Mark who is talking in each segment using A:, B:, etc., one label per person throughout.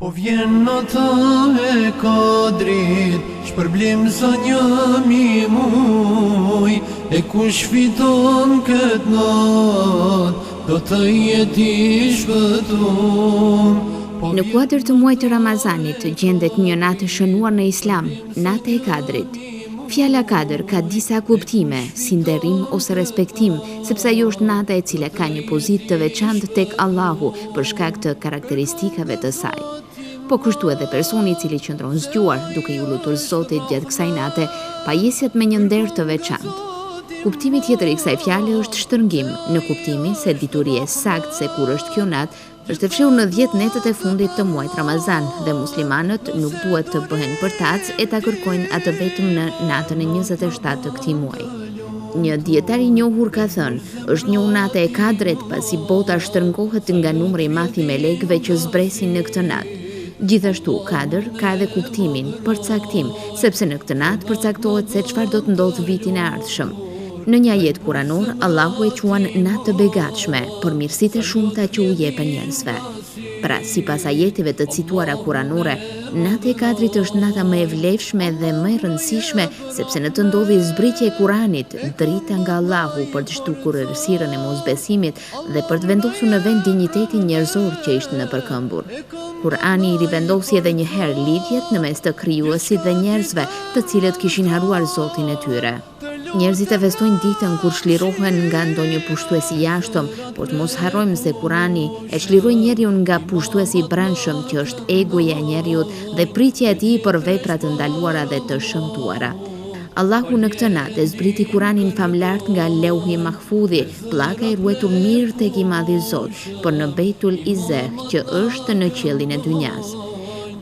A: Po vjen nata e Kadrit, shpërblim sa 1000 muj, e kush fiton këtë natë, do të jeti shpëtum.
B: Në kuadër të muajit të Ramazanit gjendet një natë e shënuar në Islam, nata e Kadrit. Fjala Kadr ka disa kuptime, si nderim ose respektim, sepse ajo është nata e cila ka një pozitë të veçantë tek Allahu për shkak të karakteristikave të saj. Po kështu edhe personi i cili qëndron zgjuar duke ju lutur Zotit gjatë kësaj nate, pajisjet me një nder të veçantë. Kuptimi tjetër i kësaj fjale është shtërngim, në kuptimin se dituria e saktë se kur është kjo natë është e fshehur në 10 netët e fundit të muajit Ramazan dhe muslimanët nuk duhet të bëhen përtac e ta kërkojnë atë vetëm në natën e 27 të këtij muaji. Një dietar i njohur ka thënë, është një nata e Kadrit pasi bota shtërngohet nga numri i madh i melekëve që zbresin në këtë natë. Gjithashtu, Kadr ka edhe kuptimin përcaktim, sepse në këtë natë përcaktohet se çfarë do të ndodhë vitin e ardhshëm. Në një ajet kuranor, Allahu e quan natë të begatshme për mirësitë e shumta që u jepen njerëzve. Pra, sipas ajeteve të cituara kuranore, nata e Kadrit është nata më e vlefshme dhe më e rëndësishme, sepse në të ndodhi zbritja e Kuranit, drita nga Allahu për të shtukur errësirën e mosbesimit dhe për të vendosur në vend dinjitetin njerëzor që ishte në përkëmbur. Kurani i rivendosi edhe një herë lidhjet në mes të krijuesit dhe njerëzve, të cilët kishin haruar Zotin e tyre. Njerëzit e festojnë ditën kur çlirohen nga ndonjë pushtues i jashtëm, por të mos harrojmë se Kurani e çliroi njeriu nga pushtuesi i brendshëm që është egoja e njeriu dhe pritja e tij për vepra të ndaluara dhe të shëmtuara. Allahu në këtë natë zbriti Kuranin famlart nga Leuhi Mahfudhi, pllaka e ruetur mirë tek i Madhi Zot, por në Beitul Izzah që është në qiellin e dynjas.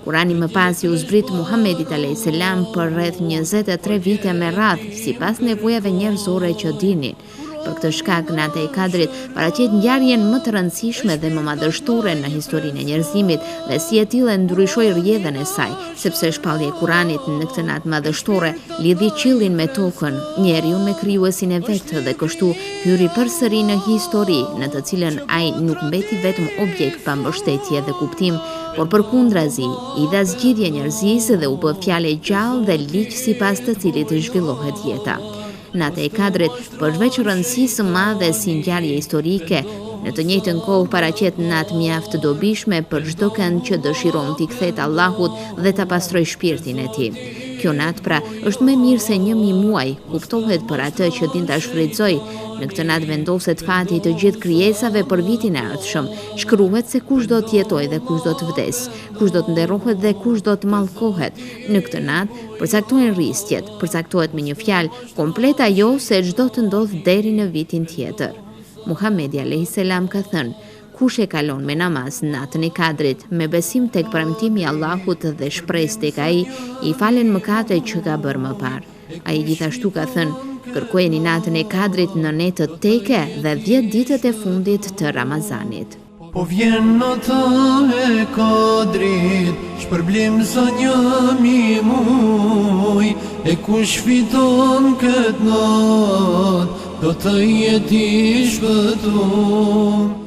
B: Kurani më pas u zbrit Muhamedit a.s. për rreth 23 vite me radhë, sipas nevojave njerëzore që dinin. Për këtë shkak, nata e Kadrit paraqet ngjarjen më të rëndësishme dhe më madhështore në historinë e njerëzimit dhe si e tillë ndryshoi rrjedhën e saj, sepse shpallja e Kuranit në këtë natë madhështore lidhi qiellin me tokën, njeriu me krijuesin e vet dhe kështu hyri përsëri në histori, në të cilën ai nuk mbeti vetëm objekt pa mbështetje dhe kuptim, por përkundrazi, i dha zgjidhje njerëzisë dhe u bë fjalë gjallë dhe ligj sipas të cilit zhvillohet jeta. Nata e Kadrit, përveç rëndësisë së madhe si ngjarje historike, në të njëjtën kohë paraqet natë mjaft dobishme për çdo kënd që dëshiron t'i kthehet Allahut dhe ta pastroj shpirtin e tij. Kjo natë pra është më mirë se 1000 muaj, kuptohet për atë që din ta shfrytëzoj. Në këtë natë vendoset fati i të gjithë krijesave për vitin e ardhshëm. Shkruhet se kush do të jetojë dhe kush do të vdes, kush do të nderohet dhe kush do të mallkohet. Në këtë natë përcaktohen rristjet, përcaktohet me një fjalë komplet ajo se çdo të ndodh deri në vitin tjetër. Muhamedi a.s. ka thënë, kush e kalon me namaz natën e Kadrit, me besim tek premtimi i Allahut dhe shpresë tek ai, i falen mëkatet që ka bërë më parë. Ai gjithashtu ka thënë, kërkojeni natën e Kadrit në netët teke dhe 10 ditët e fundit të Ramazanit.
A: Po vjen nata e Kadrit, shpërblim sa 1000 muj, e kush fiton këtë natë, do të jeti shpëtum.